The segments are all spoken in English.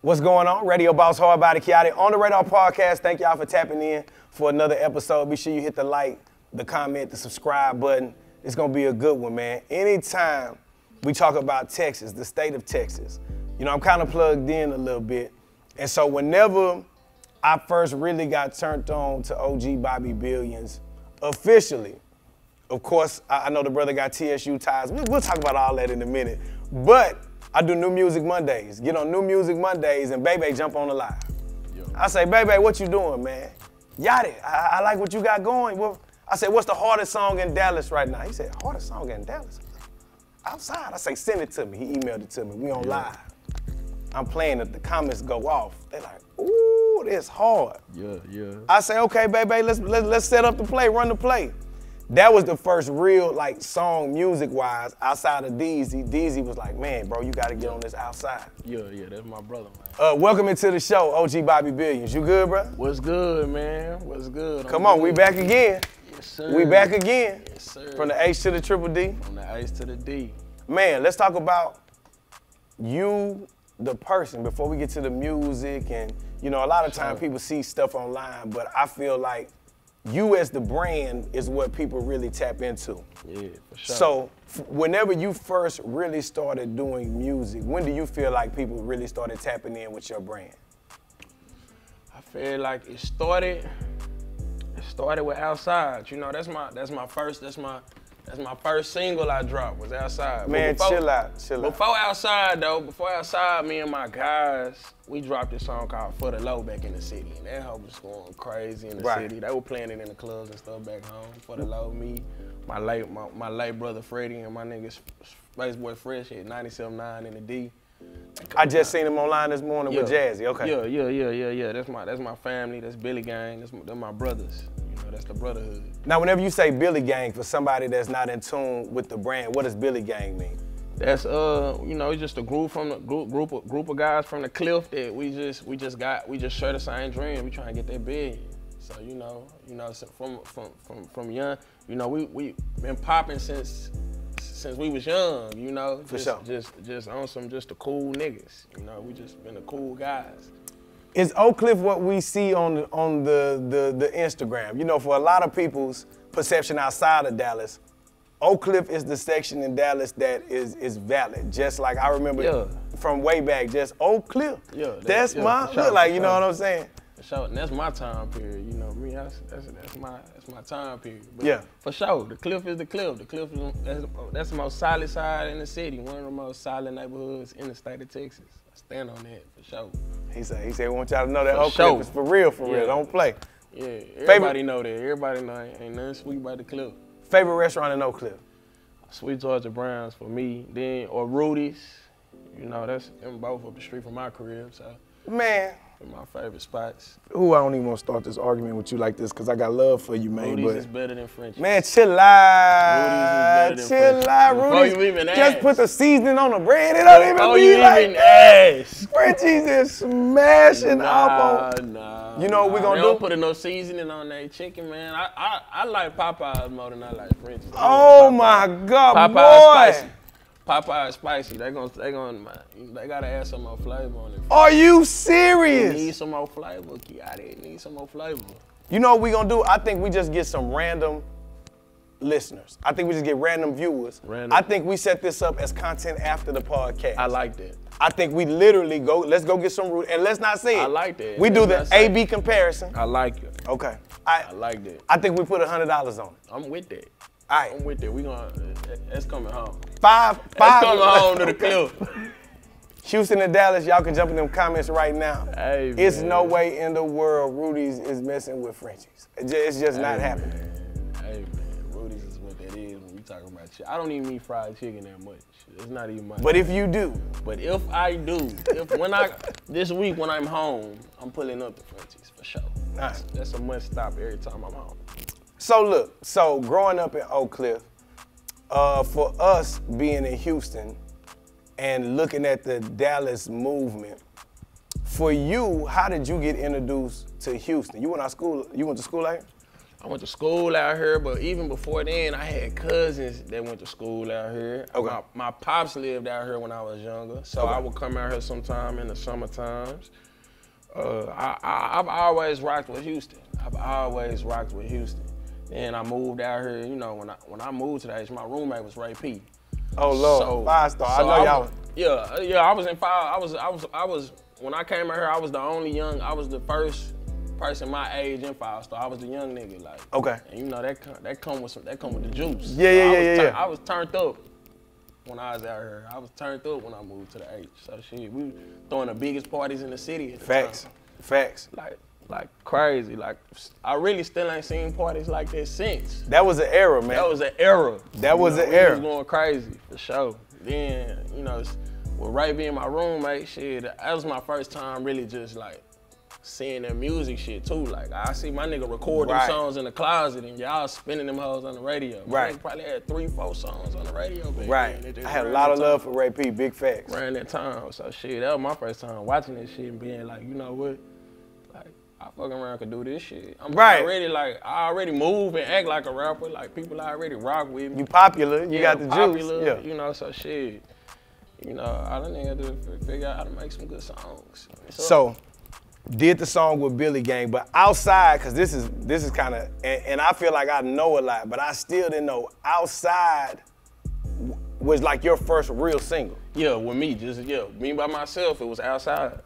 What's going on? Radio Boss Hardbody Kiotti on the Radar Podcast. Thank y'all for tapping in for another episode. Be sure you hit the like, the comment, the subscribe button. It's gonna be a good one, man. Anytime we talk about Texas, the state of Texas, you know, I'm kind of plugged in a little bit. And so whenever I first really got turned on to OG Bobby Billions officially, of course, I know the brother got TSU ties. We'll talk about all that in a minute. But I do New Music Mondays. Get on New Music Mondays and Bebe jump on the live. Yo. I say, Bebe, what you doing, man? Yachty, I like what you got going. Well, I said, what's the hardest song in Dallas right now? He said, hardest song in Dallas? Outside. I say, send it to me. He emailed it to me. We on live. I'm playing it. The comments go off. They're like, ooh, this hard. Yeah. I say, okay, Bebe, let's set up the play, run the play. That was the first real song music-wise outside of Deezy. Deezy was like, man, bro, you gotta get on this outside. Yeah, that's my brother, man. Welcome into the show, OG Bobby Billions. You good, bro? What's good, man? What's good? Come on, we back again. Yes, sir. We back again. Yes, sir. From the H to the triple D. From the H to the D. Man, let's talk about you, the person, before we get to the music. And, you know, a lot of times people see stuff online, but I feel like you as the brand is what people really tap into. Yeah, for sure. So whenever you first really started doing music, when do you feel like people really started tapping in with your brand? I feel like it started with Outside. You know, that's my first single I dropped was Outside. Man, chill out. Before Outside, me and my guys, we dropped this song called For the Low back in the city. And that hoe was going crazy in the city. They were playing it in the clubs and stuff back home. For the Low, me, my late brother Freddie, and my niggas Space Boy Fresh at 97.9 in the D. I just seen him online this morning with Jazzy. Okay. Yeah. That's my family. That's Billy Gang. That's my brothers. You know, that's the brotherhood. Now, whenever you say Billy Gang, for somebody that's not in tune with the brand, what does Billy Gang mean? That's you know, it's just a group of guys from the cliff that we just share the same dream. We trying to get that big. So you know, so from young, you know, we been popping since we was young. You know, just on some the cool niggas. You know, we just been the cool guys. Is Oak Cliff what we see on the Instagram? You know, for a lot of people's perception outside of Dallas, Oak Cliff is the section in Dallas that is valid. Just like I remember from way back, just Oak Cliff. Yeah, that's my you know what I'm saying? For sure, and that's my time period. You know me, that's my time period. But yeah, for sure, the Cliff is the Cliff. The Cliff is that's the most solid side in the city. One of the most solid neighborhoods in the state of Texas. I stand on that for sure. He said we want y'all to know that Oak Cliff is for real. Don't play. Yeah, everybody know that. Everybody know ain't nothing sweet about the Cliff. Favorite restaurant in Oak Cliff? Sweet Georgia Brown's for me, or Rudy's. You know, that's them both up the street from my crib, so. Man. They're my favorite spots. Ooh, I don't even want to start this argument with you like this because I got love for you, man. Rudy's is better than French's. Man, chill out. Rudy's is better than French's. Rudy's. Before you even just put the seasoning on the bread. It don't even be like that. French's is smashing up on. Nah. You know what we're going to do? They don't put enough seasoning on that chicken, man. I like Popeyes more than I like French's. Oh, my God, Popeyes spicy. Popeye is spicy. They gotta add some more flavor on it. Are you serious? Need some more flavor, Kiotti. Need some more flavor. You know what we gonna do? I think we just get some random listeners. I think we just get random viewers. I think we set this up as content after the podcast. I like that. I think we literally let's go get some root, and let's not say it. I like that. We do the A-B comparison. I like it. Okay. I like that. I think we put $100 on it. I'm with that. All right. I'm with that. That's coming home. Five. That's coming home to the Cliff. Houston and Dallas, y'all can jump in them comments right now. Hey, it's no way in the world Rudy's is messing with French's. It's just not happening. Hey, man. Rudy's is what that is when we talking about shit. I don't even eat fried chicken that much. It's not even my But if you do. But if I do, this week when I'm home, I'm pulling up the French's for sure. Nice. That's a must stop every time I'm home. So look, growing up in Oak Cliff, for us being in Houston and looking at the Dallas movement, for you, how did you get introduced to Houston? You went to school out here? I went to school out here, but even before then, I had cousins that went to school out here. Okay. My pops lived out here when I was younger, so I would come out here sometime in the summer times. I've always rocked with Houston. Then I moved out here, you know, when I moved to the H, my roommate was Ray P. Oh Lord, So- 5-star. so I know y'all. Yeah, I was in 5. I was when I came out here, I was the first person my age in 5-star. I was the young nigga, like. Okay. And you know that come with the juice. Yeah. I was turned up when I was out here. I was turned up when I moved to the H. So shit, we throwing the biggest parties in the city at the time. Facts. Like crazy. Like I really still ain't seen parties like that since. That was an era, man. That was an era. That was an We era. was going crazy for sure. Then, you know, with Ray being my roommate, shit, that was my first time really just like seeing their music shit too. Like I see my nigga record them songs in the closet and y'all spinning them hoes on the radio. My nigga probably had 3-4 songs on the radio back then. I had a lot of love for Ray P, big facts. Around that time, so shit, that was my first time watching this shit and being like, you know what? Like, I fucking around could do this shit. I already move and act like a rapper. Like people already rock with me. You popular, you got the popular, juice. Yeah. You know, so shit. You know, all the nigga do is figure out how to make some good songs. So, did the song with Billy Gang, but outside, cause this is kind of, and I feel like I know a lot, but I still didn't know. Outside was like your first real single. Yeah, with me, me by myself, it was Outside.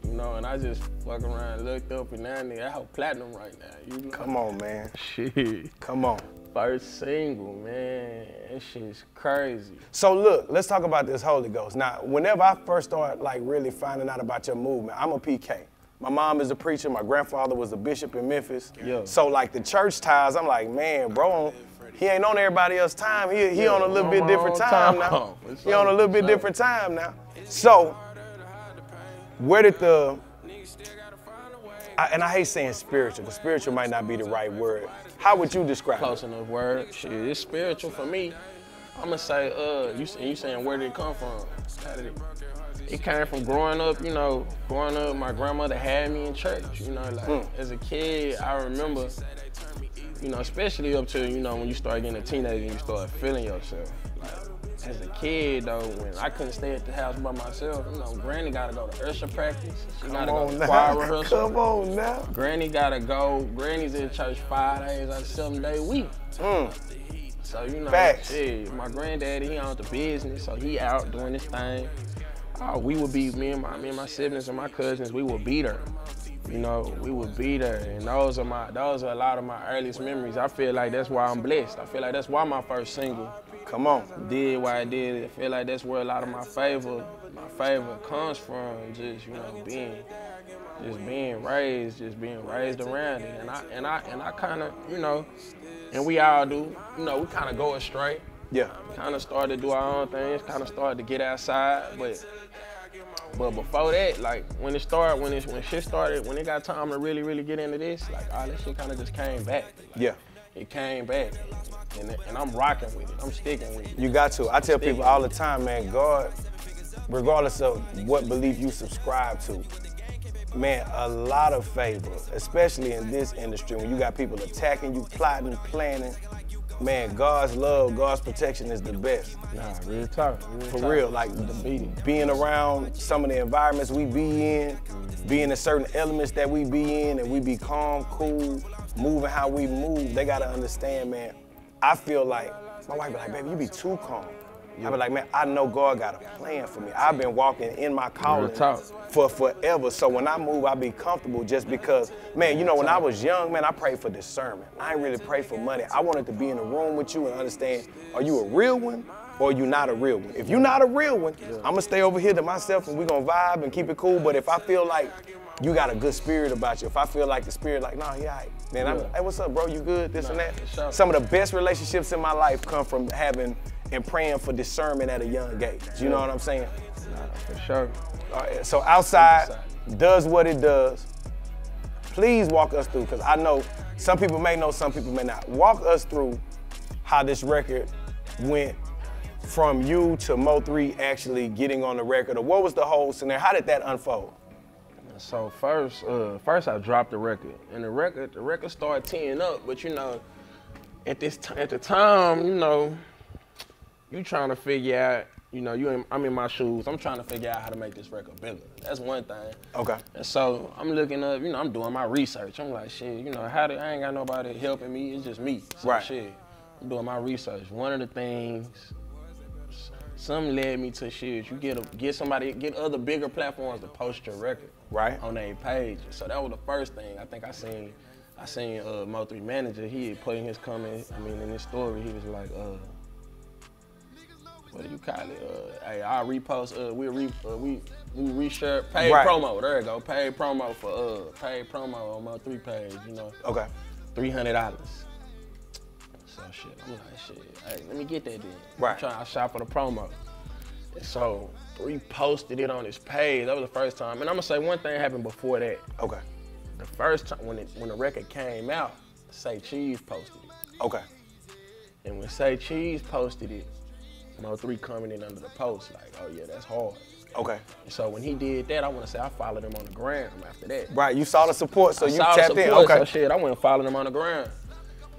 You know, and I just fuck around, looked up, and now that whole platinum right now. You know? Come on, man. Shit. Come on. First single, man. That shit's crazy. So look, let's talk about this Holy Ghost. Now, whenever I first started like really finding out about your movement, I'm a PK. My mom is a preacher, my grandfather was a bishop in Memphis. Yeah. So like the church ties, I'm like, man, bro, he ain't on everybody else's time. He on a little bit different time now. He on a little bit different time now. So, where did and I hate saying spiritual, because spiritual might not be the right word. How would you describe Close enough word. Shit, it's spiritual for me. I'ma say, you saying where did it come from? It came from growing up, you know, my grandmother had me in church, you know, like as a kid, I remember, you know, especially up to, you know, when you start getting a teenager and you start feeling yourself. Like, as a kid though, when I couldn't stay at the house by myself, you know, Granny gotta go to usher practice. She gotta go to choir rehearsal. Come on now. Granny gotta go. Granny's in church 5 days out of 7-day week. So, you know, shit, my granddaddy, he owned the business, so he out doing his thing. We would be, me and my siblings and my cousins, we would be there. You know, we would be there, and those are a lot of my earliest memories. I feel like that's why I'm blessed. I feel like that's why my first single did what I did. I feel like that's where a lot of my favor comes from. Just, you know, being raised around it. And I kind of, you know, and we all do, you know, we kind of go astray. Yeah. Kind of started to do our own things. Kind of started to get outside, but before that, like when shit started, when it got time to really get into this, like all that shit kind of just came back. Like, it came back, and I'm rocking with it. I'm sticking with it. You got to. I tell people all the time, man, God, regardless of what belief you subscribe to, man, a lot of favor, especially in this industry when you got people attacking you, plotting, planning. Man, God's love, God's protection is the best. Nah, real talk. For real, like being around some of the environments we be in, being in certain elements that we be in, and we be calm, cool, moving how we move. They gotta understand, man. I feel like, my wife be like, baby, you be too calm. I be like, man, I know God got a plan for me. I've been walking in my calling for forever. So when I move, I be comfortable just because, man, you know, when I was young, man, I prayed for discernment. I ain't really pray for money. I wanted to be in a room with you and understand, are you a real one or are you not a real one? If you're not a real one, I'm gonna stay over here to myself and we gonna vibe and keep it cool. But if I feel like you got a good spirit about you, if I feel like the spirit, like, nah, yeah, man, hey, what's up, bro? You good? This and that. Sure. Some of the best relationships in my life come from having and praying for discernment at a young age. You know what I'm saying? Nah, for sure. All right, so outside does what it does. Please walk us through, because I know some people may know, some people may not. Walk us through how this record went from you to Mo3 actually getting on the record, or what was the whole scenario? How did that unfold? So first I dropped the record, and the record started teeing up. But you know, at the time, you know, you trying to figure out, you know, I'm in my shoes. I'm trying to figure out how to make this record bigger. That's one thing. Okay. And so I'm looking up, you know, I'm doing my research. I'm like, shit, you know, I ain't got nobody helping me. It's just me. So right. Shit, I'm doing my research. One of the things, some led me to shit. You get other bigger platforms to post your record. Right. On their page. So that was the first thing. I think I seen MO3 manager. He had put in his comment. I mean, in his story, he was like, what do you call it? Hey, I'll repost. We reshare paid promo. There you go. Paid promo for paid promo on MO3 page. You know. Okay. $300. So shit. I'm like, shit. Hey, let me get that then. Right. I shop for the promo. And so reposted it on his page. That was the first time. And I'm gonna say one thing happened before that. Okay. The first time when the record came out, Say Cheese posted it. Okay. And when Say Cheese posted it, MO3 commented under the post like, oh yeah, that's hard. Okay. And so when he did that, I want to say I followed him on the gram after that. Right. You saw the support, so you tapped in. Okay. So shit, I went and followed him on the gram.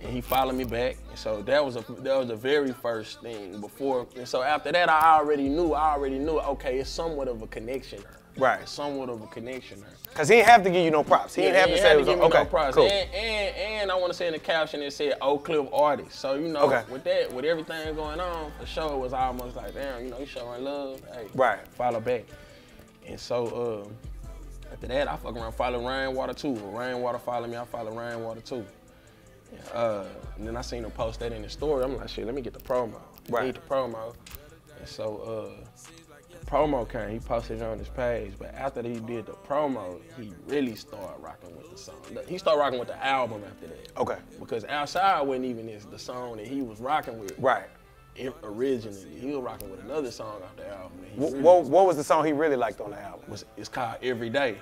And he followed me back, and so that was the very first thing before. And so after that, I already knew. Okay, it's somewhat of a connection there. Right. It's somewhat of a connection there. Cause he didn't have to give you no props. He didn't have to say it was okay. No props. Cool. And I want to say in the caption it said Oak Cliff artist. So you know, with everything going on, for sure it was almost like, damn, you know, you showing love. Hey, right. Follow back. And so after that, I fuck around follow Rainwater too. Rainwater follow me, I follow Rainwater too. And then I seen him post that in his story. I'm like, shit, let me get the promo. Right. Need the promo. And so the promo came, he posted it on his page. But after he did the promo, he really started rocking with the song. He started rocking with the album after that. Okay. Because Outside wasn't even the song that he was rocking with. Right. Originally, he was rocking with another song off the album. What was the song he really liked on the album? It's called Every Day.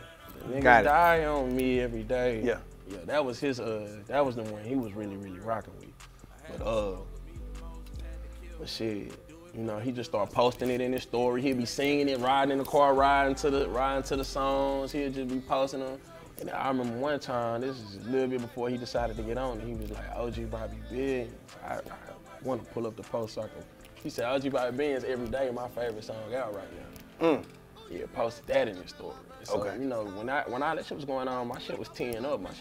Niggas die on me every day. Yeah. Yeah, that was his. That was the one he was really rocking with. But shit, you know, he just started posting it in his story. He'd be singing it, riding in the car, riding to the songs. He'd just be posting them. And I remember one time, this is a little bit before he decided to get on. He was like, OG Bobby Big. I want to pull up the post so I can. He said, OG Bobby Big is Every Day, my favorite song out right now. Yeah, posted that in his story. So, you know, when all that shit was going on, my shit was teeing up. My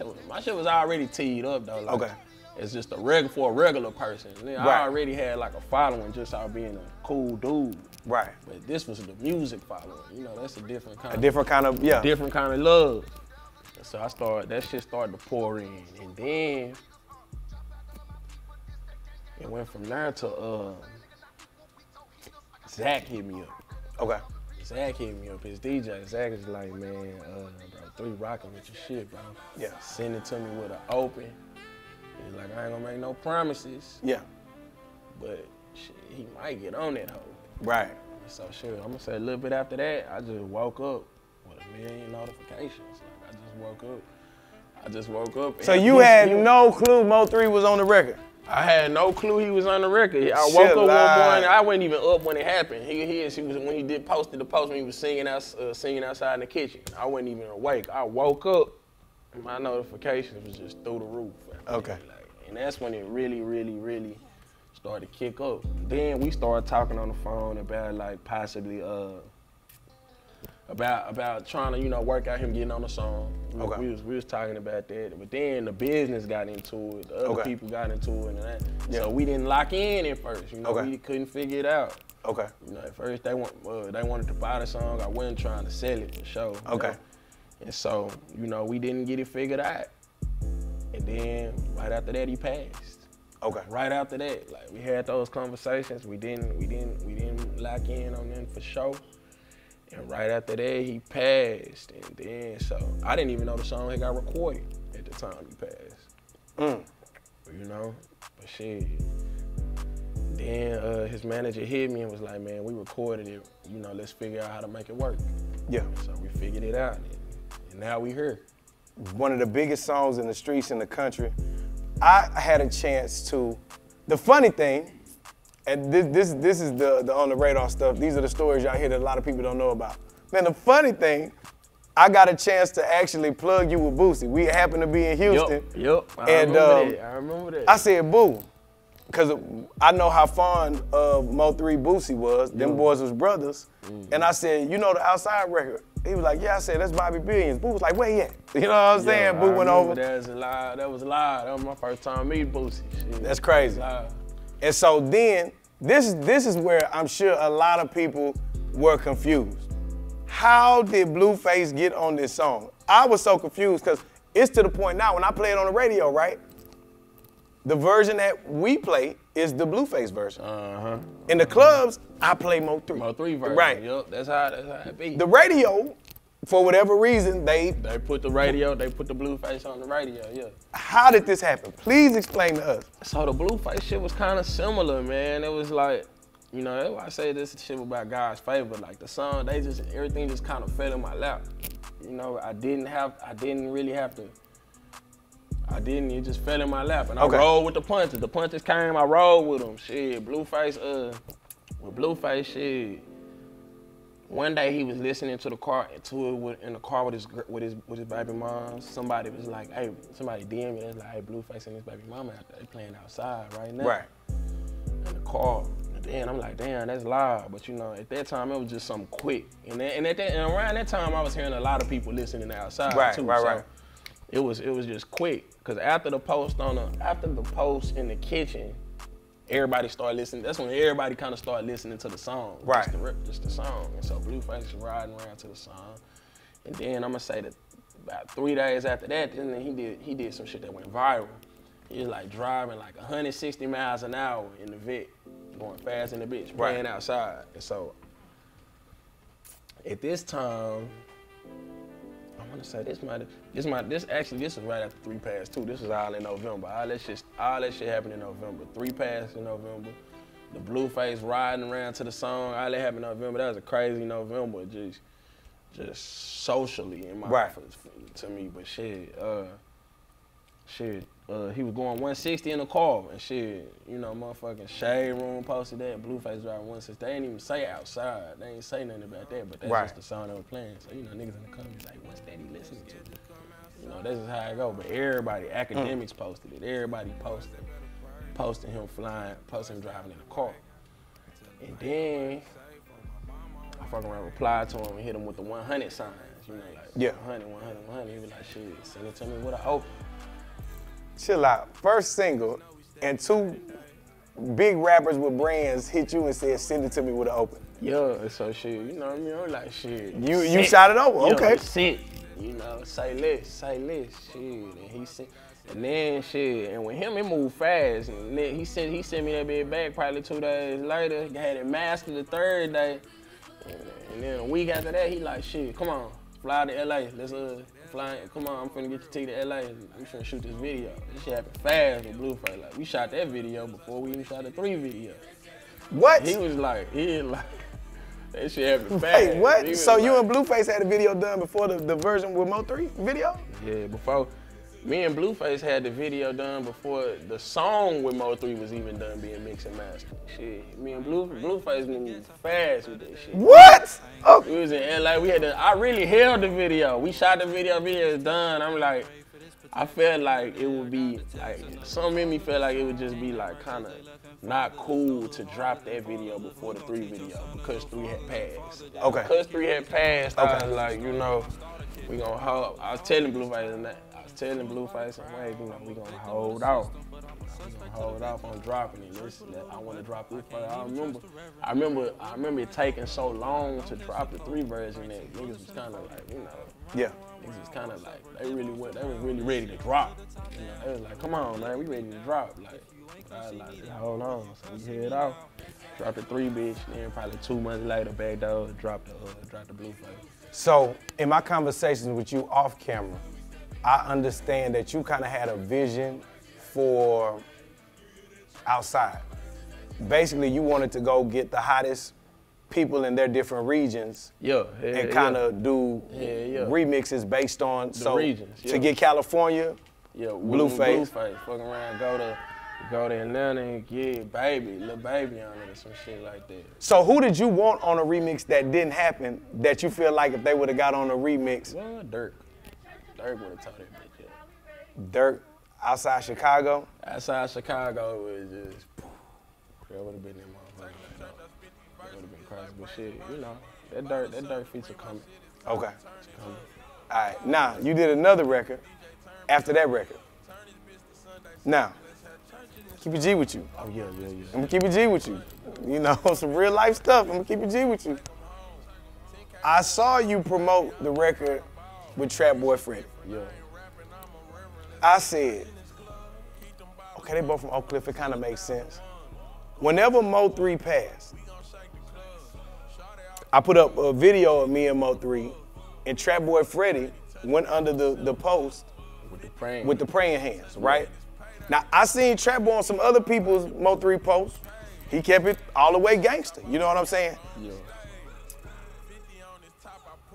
shit was already teed up though. Like, it's just for a regular person. I already had like a following just out being a cool dude. Right. But this was the music following. You know, that's a different kind. Different kind of love. So that shit started to pour in, and then it went from there to Zach hit me up. Okay. Zach hit me up, his DJ. Zach is like, man, bro, 3 rocking with your shit, bro. Yeah. Send it to me with an open. He's like, I ain't gonna make no promises. Yeah. But shit, he might get on that hoe. Right. So sure, I'm gonna say a little bit after that, I just woke up with 1 million notifications. Like, I just woke up. So you had no clue Mo3 was on the record? I had no clue he was on the record. I woke up one morning. I wasn't even up when it happened. He was when he did posted the post when he was singing outside in the kitchen. I wasn't even awake. I woke up and my notifications was just through the roof. Okay. And that's when it really started to kick up. Then we started talking on the phone about like possibly about trying to, you know, work out him getting on the song. We was talking about that, but then the business got into it, the other people got into it, and that. Yeah. So we didn't lock in at first. You know, we couldn't figure it out. Okay. You know, at first they wanted to buy the song. I wasn't trying to sell it for sure. Okay. You know? And so, you know, we didn't get it figured out. And then right after that, he passed. Okay. Right after that, like we had those conversations. We didn't lock in on them for sure. And right after that, he passed. And then, so I didn't even know the song had got recorded at the time he passed. You know, but shit. Then his manager hit me and was like, man, we recorded it. You know, let's figure out how to make it work. Yeah. So we figured it out, and now we here. One of the biggest songs in the streets in the country. I had a chance to, the funny thing, and this is the on the radar stuff. These are the stories y'all hear that a lot of people don't know about. Man, the funny thing, I got a chance to actually plug you with Boosie. We happened to be in Houston. Yep. I remember that. I said, Boo, because I know how fond of Mo3 Boosie was. Them boys was brothers. And I said, you know the Outside record? He was like, yeah. I said, that's Bobby Billions. Boo was like, where he at? You know what I'm saying? Boo went over. That was live. That was my first time meeting Boosie. Shit. That's crazy. Live. And so then, this is where I'm sure a lot of people were confused. How did Blueface get on this song? I was so confused because it's to the point now when I play it on the radio, right? The version that we play is the Blueface version. In the clubs, I play Mo3. Mo3 version. Right. Yep. That's how it be. The radio, for whatever reason, they put the Blueface on the radio. Yeah. How did this happen? Please explain to us. So the Blueface shit was kind of similar, man. It was like, you know, that's why I say this shit was about God's favor. Like the song, everything just kind of fell in my lap. You know, it just fell in my lap. And I rolled with the punches. The punches came, I rolled with them. Shit, Blueface, shit. One day he was listening to in the car with his baby mom. Somebody was like, hey, somebody DM me, they was like, hey, Blueface and his baby mama out there, they playing outside right now. Right. In the car. And I'm like, damn, that's loud. But you know, at that time it was just something quick. And around that time I was hearing a lot of people listening outside too. Right. It was just quick. Cause after the post in the kitchen, everybody started listening. That's when everybody kind of started listening to the song. Right. Just the song. And so Blueface was riding around to the song. And then I'm gonna say that about 3 days after that, then he did some shit that went viral. He was like driving like 160 miles an hour in the vet, going fast in the bitch, playing outside. And so at this time, I want to say this is right after 3 Past 2. This was all in November. All that shit happened in November. 3 Past in November. The Blueface riding around to the song. All that happened in November. That was a crazy November, just socially in my to me. But he was going 160 in the car and shit. You know, motherfucking Shade Room posted that. Blueface driving 160. They didn't even say outside. They ain't say nothing about that, but that's just the song they were playing. So, you know, niggas in the comments like, what's that he listening to? You know, that's just how it go. But everybody, academics posted it. Everybody posting him posting him driving in the car. And then I fucking around replied to him and hit him with the 100 signs. You know, like 100, 100, 100. He was like, shit, send it to me with an open. Chill out. First single, and 2 big rappers with brands hit you and said, send it to me with an open. Yeah, so shit, you know what I mean? I'm like, shit. You shot it over, okay. Sit, you know, say less, shit. And he said, and then shit, and with him, it moved fast. And then he sent me that bit back probably 2 days later. Had it mastered the 3rd day. And then a week after that, he like, shit, come on, fly to LA. Let's fly. Come on, I'm finna get your ticket to LA. We finna shoot this video. This shit happened fast with Blueface. Like, we shot that video before we even shot the 3 video. What? He was like, that shit happened fast. Wait, what? So you and Blueface had a video done before the version with Mo3 video? Yeah, before. Me and Blueface had the video done before the song with Mo3 was even done being mixed and mastered. Shit, me and Blueface moved fast with that shit. What? Oh. We was in LA, I really held the video. We shot the video is done. I'm like, I felt like it would be, like, something in me felt like it would just be like kind of not cool to drop that video before the 3 video because 3 had passed. Okay. Because 3 had passed, I was like, you know, we gonna hold, I was telling Blueface and that. Telling Blueface and Wade, you know, we gonna hold off. We gonna hold off on dropping it. I want to drop this part. I remember it taking so long to drop the 3 version that niggas was kind of like, you know. Yeah. Niggas was kind of like, they was really ready to drop. You know, they was like, come on, man, we ready to drop. Like, I was like, hold on. So we head off. Dropped the 3 bitch, then probably 2 months later, back door, dropped the Blueface. So in my conversations with you off camera, I understand that you kind of had a vision for outside. Basically, you wanted to go get the hottest people in their different regions and kind of do remixes based on the regions. To get California, Blueface. Blueface. Fucking around, go to Go to Atlanta and get Lil Baby on it or some shit like that. So who did you want on a remix that didn't happen that you feel like if they would have got on a remix? Well, Dirk. Dirk would have taught that bitch, yeah. Dirk outside Chicago? Outside Chicago was just, that would have been that motherfucker. That would have been crazy, but shit, you know, that Dirk feature coming. Okay. It's coming. All right, now, you did another record after that record. Now, keep it G with you. Oh, yeah. I'm gonna keep it G with you. You know, some real life stuff. I'm gonna keep it G with you. I saw you promote the record with Trap Boy Freddy. Yeah. I said, okay, they both from Oak Cliff, it kind of makes sense. Whenever Mo3 passed, I put up a video of me and Mo3, and Trap Boy Freddy went under the post with the praying hands, right? Now, I seen Trap Boy on some other people's Mo3 posts. He kept it all the way gangster, you know what I'm saying? Yeah.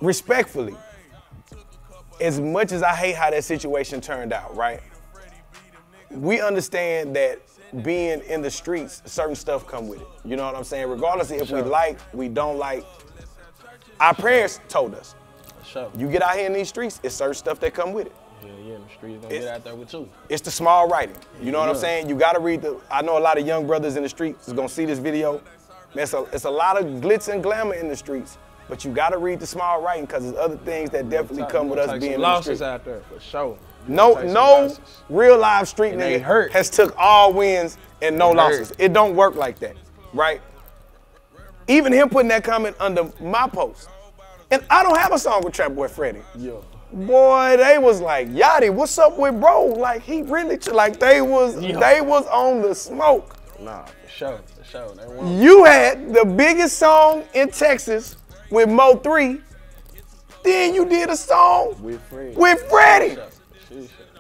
Respectfully, as much as I hate how that situation turned out, right? We understand that being in the streets, certain stuff come with it. You know what I'm saying? Regardless of if we like, we don't like. Our parents told us, you get out here in these streets, it's certain stuff that come with it. Yeah, the streets gonna get out there with you. It's the small writing. You know what I'm saying? You gotta read I know a lot of young brothers in the streets is gonna see this video. It's a lot of glitz and glamour in the streets, but you gotta read the small writing because there's other things that definitely come with us being in the streets. Losses out there for sure. No real live street nigga has took all wins and no losses. It don't work like that, right? Even him putting that comment under my post. And I don't have a song with Trap Boy Freddy. Yeah. Boy, they was like, Yachty, what's up with bro? Like he really, like they was on the smoke. Nah, for sure. You had the biggest song in Texas with Mo3. Then you did a song with Freddie.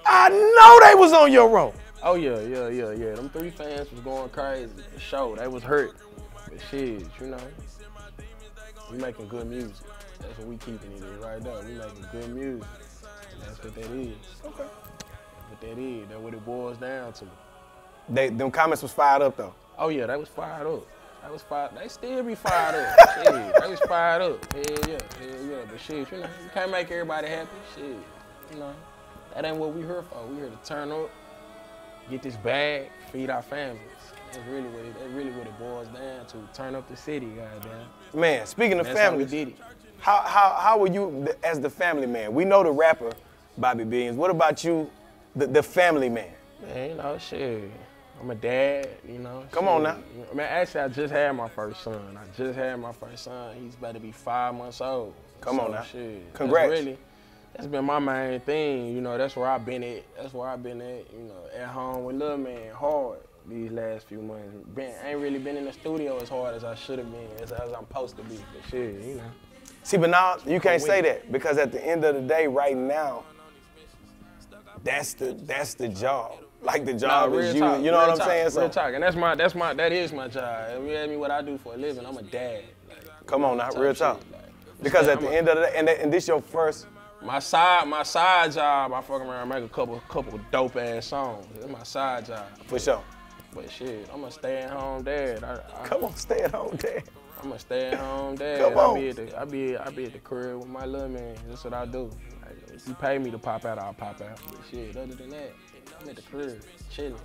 I know they was on your road. Oh yeah. Them 3 fans was going crazy. For sure, they was hurt. But shit, you know, we making good music. That's what we keeping it in right now. We making good music. And that's what that is. Okay. That's what that is. That's what it boils down to. Them comments was fired up though. Oh yeah, they was fired up. They still be fired up. Shit, they was fired up. Hell yeah. But shit, you know, you can't make everybody happy. Shit, you know, that ain't what we here for. We here to turn up, get this bag, feed our families. That's really what it boils down to. Turn up the city, goddamn. Man, speaking of family, we did it. How were you as the family man? We know the rapper, Bobby Billions. What about you, the family man? Man, you know, shit. I'm a dad, you know. Come on now. Man, actually, I just had my first son. He's about to be 5 months old. Come on now. Shit. Congrats. That's been my main thing, you know. That's where I've been at. You know, at home with Lil Man, hard these last few months. I ain't really been in the studio as hard as I should have been, as I'm supposed to be. But shit, you know. See, but now you can't say that because at the end of the day, right now, that's the job. Like the job is you. You know what I'm saying? Real talk, and that is my job. If you ask me what I do for a living, I'm a dad. Like, come on now, real talk. Because at the end of the day, and this your first. My side job, I fuck around and make a couple dope ass songs. That's my side job. For sure. But shit, I'm a stay-at-home dad. Come on, stay-at-home dad. I'm a stay-at-home dad. Come on. I be at the crib with my little man. That's what I do. Like, if you pay me to pop out, I'll pop out. But shit, other than that, I'm at the crib, chilling.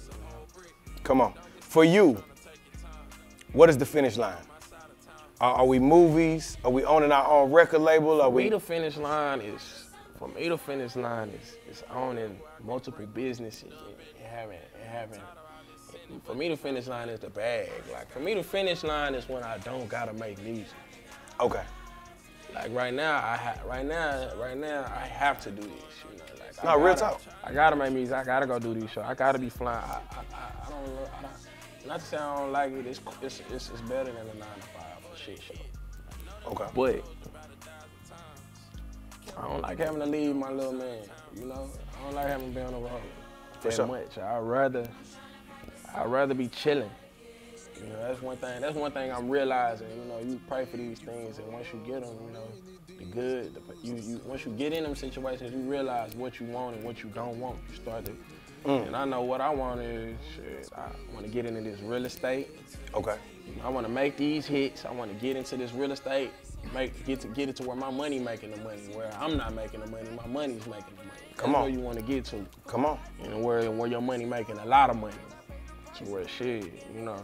Come on. For you, what is the finish line? Are we movies? Are we owning our own record label? For me, the finish line is owning multiple businesses and having. For me, the finish line is the bag. Like, for me, the finish line is when I don't gotta make music. Okay. Like right now, I have to do this. You know, like no, real talk. I gotta make music. I gotta go do these shows. I gotta be flying. I don't. Not to say I don't like it. It's better than a 9 to 5 or shit show. Okay. But I don't like having to leave my little man. You know, I don't like having to be on the road that much. I'd rather be chilling. You know, that's one thing I'm realizing. You know, you pray for these things, and once you get them, you know, the good. Once you get in them situations, you realize what you want and what you don't want. You start to And I know what I want is, shit, I want to get into this real estate. Okay. I want to make these hits. I want to get into this real estate, get it to where my money making the money, where I'm not making the money, my money's making the money. Come on. Where you want to get to. Come on. And where your money making a lot of money. To where shit, you know,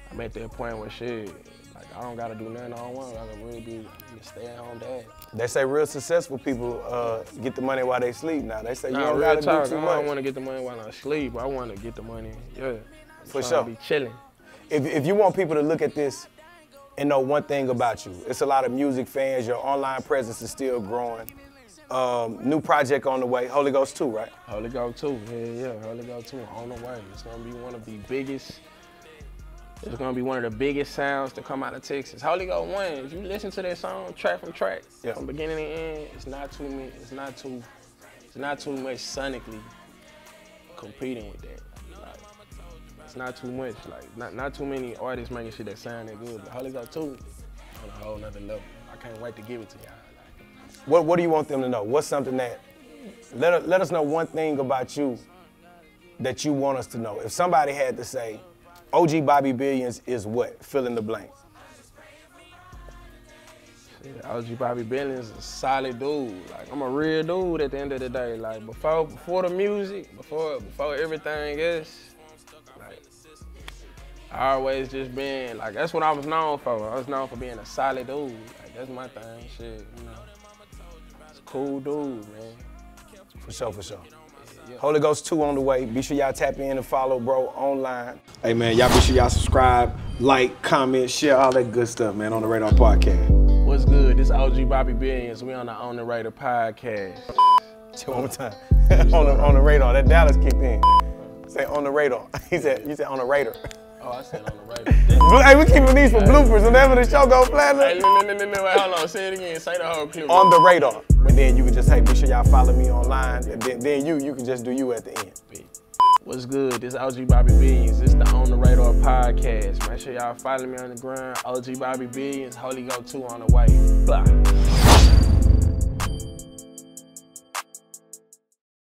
I'm at that point where shit, like I don't gotta do nothing I don't want. I can really be a stay-at-home dad. They say real successful people get the money while they sleep now. They say you don't real gotta talk, do too I much. don't want to get the money while I sleep. I want to get the money, yeah. For sure. Be chilling. If you want people to look at this and know one thing about you, it's a lot of music fans. Your online presence is still growing. New project on the way, Holy Ghost 2, right? Holy Ghost 2, yeah, Holy Ghost 2 on the way. It's gonna be one of the biggest. It's gonna be one of the biggest sounds to come out of Texas. Holy Ghost 1, if you listen to that song track from track, from beginning to end, it's not too much sonically competing with that. Like, it's not too much. Like not too many artists making shit that sound that good. But Holy Ghost 2 on a whole nother level. I can't wait to give it to y'all. What do you want them to know? What's something that, let us know one thing about you that you want us to know. If somebody had to say, OG Bobby Billions is what? Fill in the blank. Shit, OG Bobby Billions is a solid dude. Like, I'm a real dude at the end of the day. Like, before the music, before everything else, like, I always just been, like, that's what I was known for. I was known for being a solid dude. Like, that's my thing, shit, you know. Cool dude, man. For sure, for sure. Yeah. Holy Ghost 2 on the way. Be sure y'all tap in and follow bro online. Hey man, y'all be sure y'all subscribe, like, comment, share, all that good stuff, man, on the Radar Podcast. What's good? This OG Bobby Billions. We on the OnThaRadar Podcast. One more time. on the radar. That Dallas kicked in. Say on the radar. You said on the radar. Oh, I said on the radar. Hey, we keeping these for bloopers. Whenever the show go platinum. Hey, no, wait, hold on. Say it again. Say the whole clip. On the radar. But then you can just say, be sure y'all follow me online. And then you can just do you at the end. What's good? This OG Bobby Billions. This the OnThaRadar Podcast. Make sure y'all follow me on the ground. OG Bobby Billions. Holy Ghost 2 on the way. Blah.